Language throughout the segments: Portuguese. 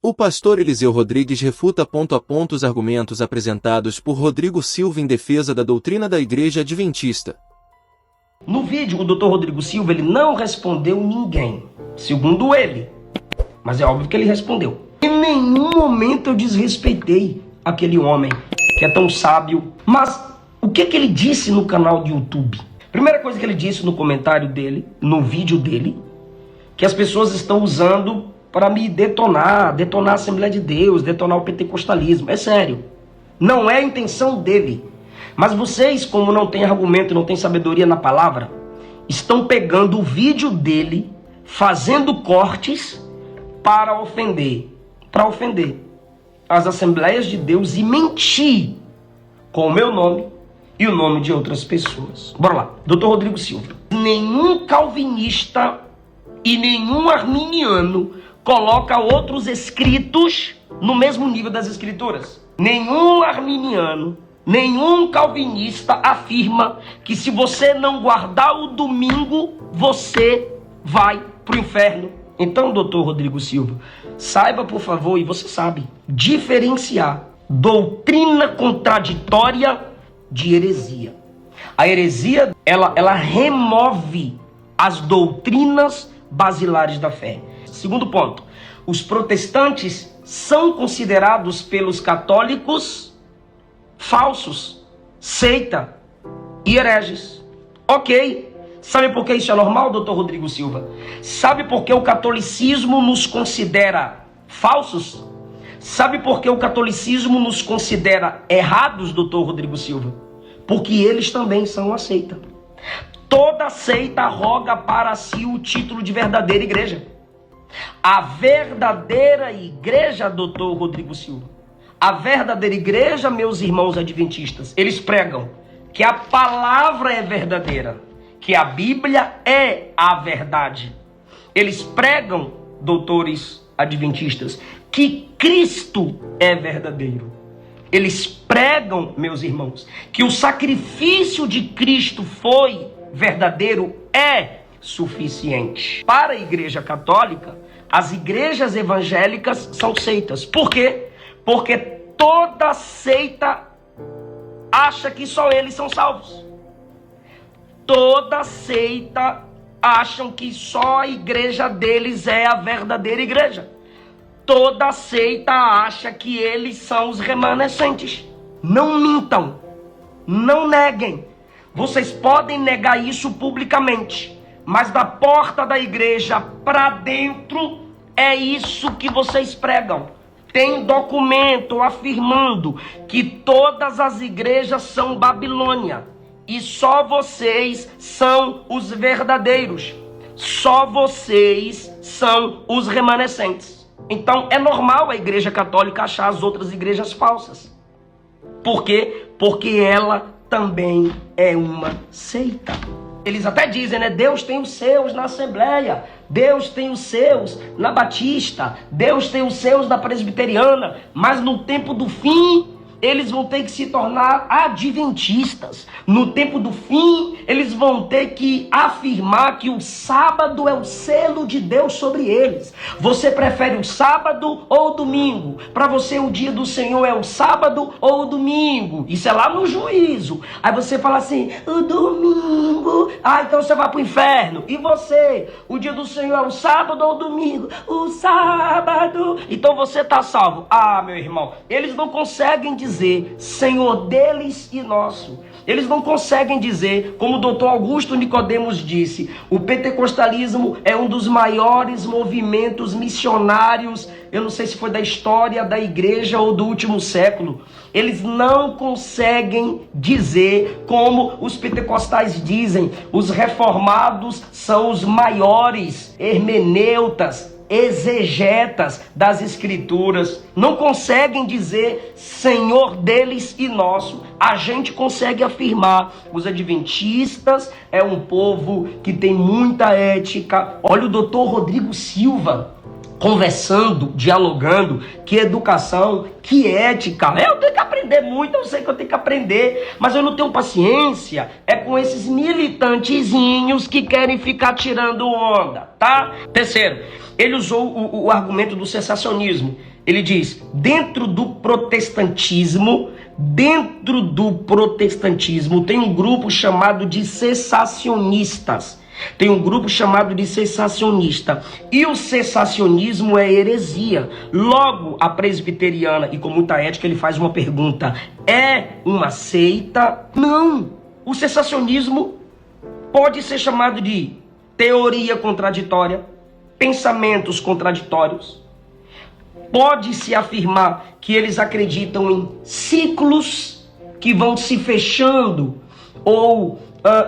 O pastor Eliseu Rodrigues refuta ponto a ponto os argumentos apresentados por Rodrigo Silva em defesa da doutrina da Igreja Adventista. No vídeo, o Dr. Rodrigo Silva ele não respondeu ninguém, segundo ele. Mas é óbvio que ele respondeu. Em nenhum momento eu desrespeitei aquele homem que é tão sábio. Mas o que ele disse no canal de YouTube? Primeira coisa que ele disse no comentário dele, no vídeo dele, que as pessoas estão usando para me detonar a Assembleia de Deus, detonar o pentecostalismo. É sério. Não é a intenção dele. Mas vocês, como não têm argumento, não têm sabedoria na palavra, estão pegando o vídeo dele, fazendo cortes para ofender as Assembleias de Deus e mentir com o meu nome e o nome de outras pessoas. Bora lá. Dr. Rodrigo Silva. Nenhum calvinista e nenhum arminiano coloca outros escritos no mesmo nível das escrituras. Nenhum arminiano, nenhum calvinista afirma que se você não guardar o domingo, você vai para o inferno. Então, doutor Rodrigo Silva, saiba, por favor, e você sabe, diferenciar doutrina contraditória de heresia. A heresia, ela remove as doutrinas basilares da fé. Segundo ponto, os protestantes são considerados pelos católicos falsos, seita e hereges. Ok. Sabe por que isso é normal, doutor Rodrigo Silva? Sabe por que o catolicismo nos considera falsos? Sabe por que o catolicismo nos considera errados, doutor Rodrigo Silva? Porque eles também são uma seita. Toda seita roga para si o título de verdadeira igreja. A verdadeira igreja, doutor Rodrigo Silva, a verdadeira igreja, meus irmãos adventistas, eles pregam que a palavra é verdadeira, que a Bíblia é a verdade. Eles pregam, doutores adventistas, que Cristo é verdadeiro. Eles pregam, meus irmãos, que o sacrifício de Cristo foi verdadeiro, é suficiente. Para a Igreja Católica, as igrejas evangélicas são seitas. Por quê? Porque toda seita acha que só eles são salvos. Toda seita acham que só a igreja deles é a verdadeira igreja. Toda seita acha que eles são os remanescentes. Não mintam, não neguem. Vocês podem negar isso publicamente, mas da porta da igreja para dentro é isso que vocês pregam. Tem documento afirmando que todas as igrejas são Babilônia e só vocês são os verdadeiros. Só vocês são os remanescentes. Então é normal a igreja católica achar as outras igrejas falsas. Por quê? Porque ela também é uma seita. Eles até dizem, né? Deus tem os seus na Assembleia, Deus tem os seus na Batista, Deus tem os seus na Presbiteriana, mas no tempo do fim, eles vão ter que se tornar adventistas. No tempo do fim, eles vão ter que afirmar que o sábado é o selo de Deus sobre eles. Você prefere o sábado ou o domingo? Para você o dia do Senhor é o sábado ou o domingo? Isso é lá no juízo. Aí você fala assim, o domingo, então você vai para o inferno. E você, o dia do Senhor é o sábado ou o domingo? O sábado. Então você está salvo. Meu irmão, eles não conseguem dizer Senhor deles e nosso. Eles não conseguem dizer, como o doutor Augusto Nicodemos disse, o pentecostalismo é um dos maiores movimentos missionários, eu não sei se foi da história da igreja ou do último século. Eles não conseguem dizer como os pentecostais dizem, os reformados são os maiores hermeneutas, exegetas das escrituras. Não conseguem dizer Senhor deles e nosso. A gente consegue afirmar, os adventistas é um povo que tem muita ética. Olha o doutor Rodrigo Silva conversando, dialogando, que educação, que ética. Eu tenho que aprender muito, eu sei que eu tenho que aprender, mas eu não tenho paciência, é com esses militantezinhos que querem ficar tirando onda, tá? Terceiro, ele usou o argumento do sensacionismo. Ele diz, dentro do protestantismo tem um grupo chamado de cessacionistas. Tem um grupo chamado de cessacionista. E o cessacionismo é heresia. Logo, a presbiteriana, e com muita ética, ele faz uma pergunta. É uma seita? Não. O cessacionismo pode ser chamado de teoria contraditória, pensamentos contraditórios. Pode-se afirmar que eles acreditam em ciclos que vão se fechando ou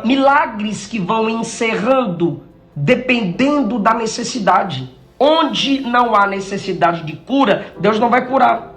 milagres que vão encerrando dependendo da necessidade. Onde não há necessidade de cura, Deus não vai curar.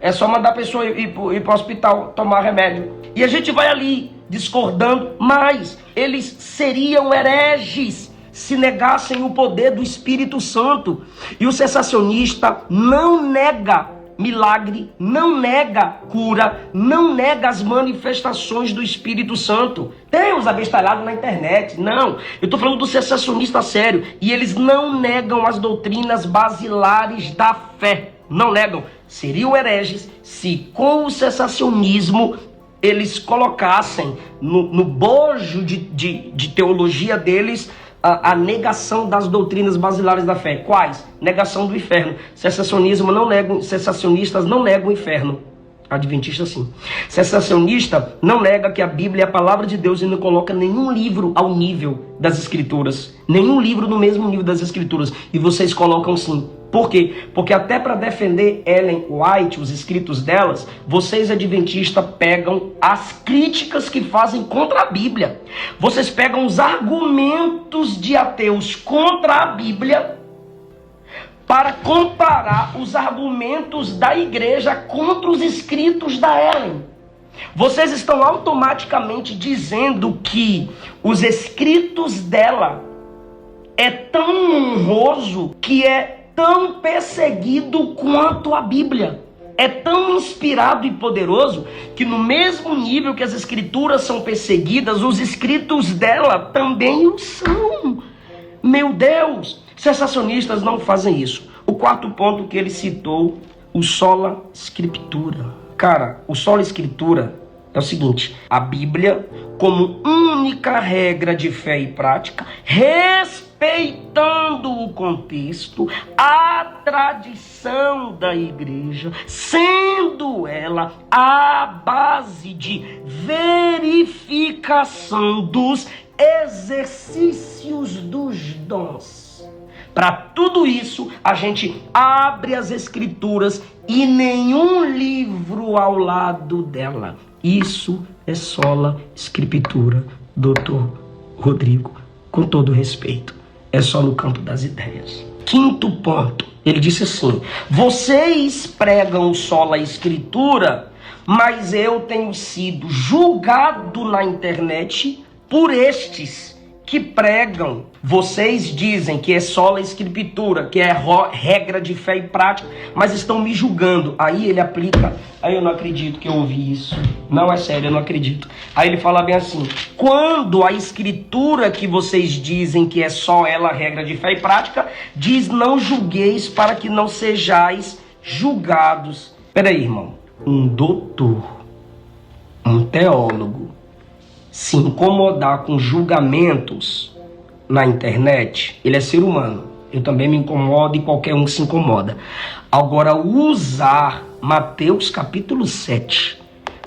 É só mandar a pessoa ir para o hospital tomar remédio. E a gente vai ali discordando, mas eles seriam hereges se negassem o poder do Espírito Santo. E o cessacionista não nega milagre, não nega cura, não nega as manifestações do Espírito Santo. Tem uns abestalhados na internet. Não, eu estou falando do cessacionista sério. E eles não negam as doutrinas basilares da fé. Não negam. Seriam hereges se com o cessacionismo eles colocassem no bojo de teologia deles a negação das doutrinas basilares da fé. Quais? Negação do inferno. Cessacionistas não negam o inferno. Adventista sim. Cessacionista não nega que a Bíblia é a palavra de Deus e não coloca nenhum livro ao nível das Escrituras. Nenhum livro no mesmo nível das Escrituras. E vocês colocam sim. Por quê? Porque até para defender Ellen White, os escritos delas, vocês adventistas pegam as críticas que fazem contra a Bíblia. Vocês pegam os argumentos de ateus contra a Bíblia para comparar os argumentos da igreja contra os escritos da Ellen. Vocês estão automaticamente dizendo que os escritos dela é tão honroso que é tão perseguido quanto a Bíblia. É tão inspirado e poderoso que no mesmo nível que as escrituras são perseguidas, os escritos dela também o são. Meu Deus! Cessacionistas não fazem isso. O quarto ponto que ele citou, o sola scriptura. Cara, o sola escritura é o seguinte: a Bíblia, como única regra de fé e prática, respeitando o contexto, a tradição da igreja, sendo ela a base de verificação dos exercícios dos dons. Para tudo isso, a gente abre as escrituras e nenhum livro ao lado dela. Isso é sola escritura, doutor Rodrigo, com todo respeito. É só no campo das ideias. Quinto ponto, ele disse assim: vocês pregam sola escritura, mas eu tenho sido julgado na internet por estes que pregam. Vocês dizem que é sola escritura, que é regra de fé e prática, mas estão me julgando. Aí ele aplica, aí eu não acredito que eu ouvi isso. Não, é sério, eu não acredito. Aí ele fala bem assim: quando a escritura que vocês dizem que é só ela regra de fé e prática, diz não julgueis para que não sejais julgados. Peraí, irmão. Um doutor, um teólogo, se incomodar com julgamentos na internet, ele é ser humano. Eu também me incomodo e qualquer um se incomoda. Agora, usar Mateus capítulo 7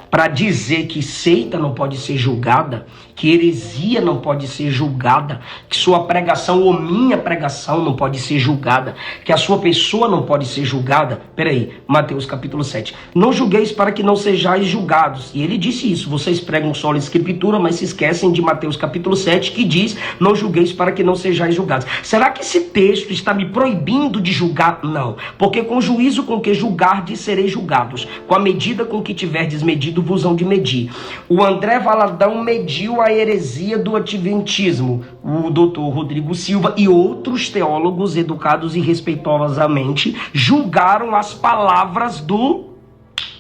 para dizer que seita não pode ser julgada, que heresia não pode ser julgada, que sua pregação ou minha pregação não pode ser julgada, que a sua pessoa não pode ser julgada. Peraí, Mateus capítulo 7. Não julgueis para que não sejais julgados. E ele disse isso. Vocês pregam sola escritura, mas se esquecem de Mateus capítulo 7, que diz: não julgueis para que não sejais julgados. Será que esse texto está me proibindo de julgar? Não. Porque com o juízo com que julgardes sereis julgados. Com a medida com que tiverdes medido, vos hão de medir. O André Valadão mediu a heresia do adventismo. O doutor Rodrigo Silva e outros teólogos educados e respeitosamente julgaram as palavras do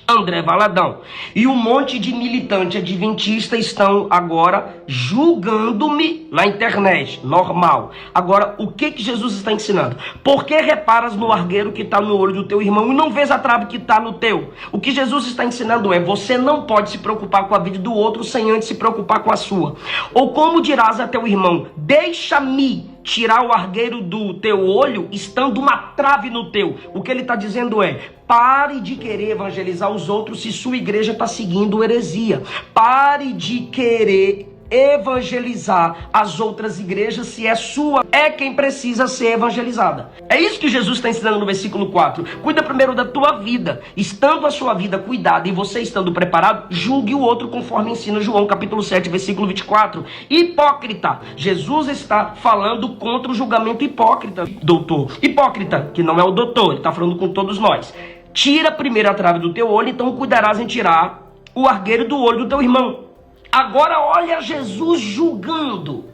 André Valadão. E um monte de militante adventista estão agora julgando-me na internet, normal. Agora, o que Jesus está ensinando? Por que reparas no argueiro que está no olho do teu irmão e não vês a trave que está no teu? O que Jesus está ensinando é, você não pode se preocupar com a vida do outro sem antes se preocupar com a sua. Ou como dirás a teu irmão, deixa-me tirar o argueiro do teu olho, estando uma trave no teu. O que ele está dizendo é, pare de querer evangelizar os outros se sua igreja está seguindo heresia. Pare de querer evangelizar as outras igrejas se é sua, é quem precisa ser evangelizada. É isso que Jesus está ensinando no versículo 4. Cuida primeiro da tua vida. Estando a sua vida cuidada e você estando preparado, julgue o outro conforme ensina João capítulo 7, versículo 24. Hipócrita. Jesus está falando contra o julgamento hipócrita, doutor. Hipócrita, que não é o doutor, ele está falando com todos nós. Tira primeiro a trave do teu olho, então cuidarás em tirar o argueiro do olho do teu irmão. Agora olha Jesus julgando.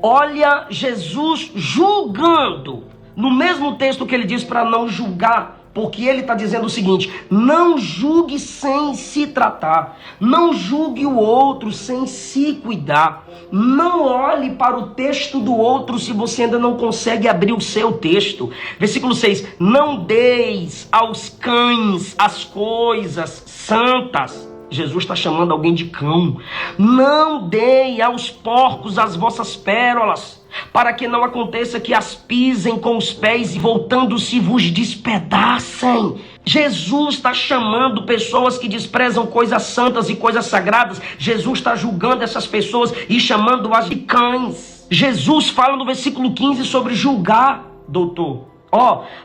Olha Jesus julgando. No mesmo texto que ele diz para não julgar, porque ele está dizendo o seguinte, não julgue sem se tratar. Não julgue o outro sem se cuidar. Não olhe para o texto do outro se você ainda não consegue abrir o seu texto. Versículo 6, não deis aos cães as coisas santas. Jesus está chamando alguém de cão. Não deem aos porcos as vossas pérolas, para que não aconteça que as pisem com os pés e voltando-se vos despedacem. Jesus está chamando pessoas que desprezam coisas santas e coisas sagradas. Jesus está julgando essas pessoas e chamando-as de cães. Jesus fala no versículo 15 sobre julgar, doutor.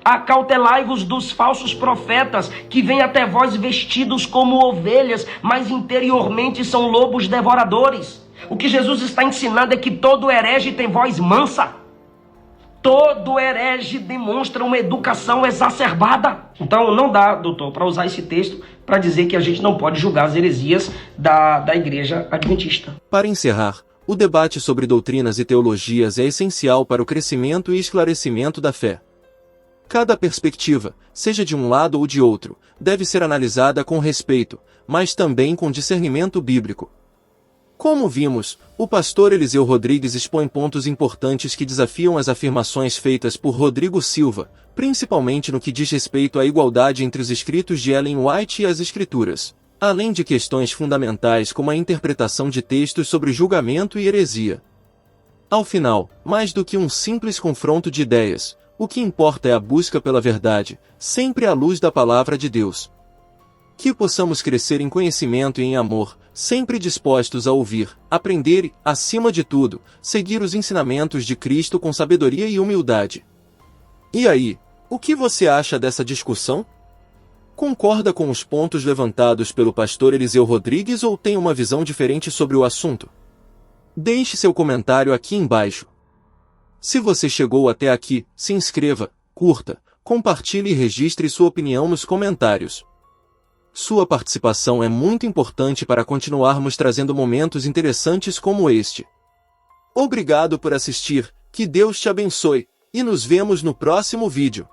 Acautelai-vos dos falsos profetas, que vêm até vós vestidos como ovelhas, mas interiormente são lobos devoradores. O que Jesus está ensinando é que todo herege tem voz mansa. Todo herege demonstra uma educação exacerbada. Então não dá, doutor, para usar esse texto para dizer que a gente não pode julgar as heresias da igreja adventista. Para encerrar, o debate sobre doutrinas e teologias é essencial para o crescimento e esclarecimento da fé. Cada perspectiva, seja de um lado ou de outro, deve ser analisada com respeito, mas também com discernimento bíblico. Como vimos, o pastor Eliseu Rodrigues expõe pontos importantes que desafiam as afirmações feitas por Rodrigo Silva, principalmente no que diz respeito à igualdade entre os escritos de Ellen White e as Escrituras, além de questões fundamentais como a interpretação de textos sobre julgamento e heresia. Ao final, mais do que um simples confronto de ideias, o que importa é a busca pela verdade, sempre à luz da palavra de Deus. Que possamos crescer em conhecimento e em amor, sempre dispostos a ouvir, aprender e, acima de tudo, seguir os ensinamentos de Cristo com sabedoria e humildade. E aí, o que você acha dessa discussão? Concorda com os pontos levantados pelo pastor Eliseu Rodrigues ou tem uma visão diferente sobre o assunto? Deixe seu comentário aqui embaixo. Se você chegou até aqui, se inscreva, curta, compartilhe e registre sua opinião nos comentários. Sua participação é muito importante para continuarmos trazendo momentos interessantes como este. Obrigado por assistir, que Deus te abençoe, e nos vemos no próximo vídeo.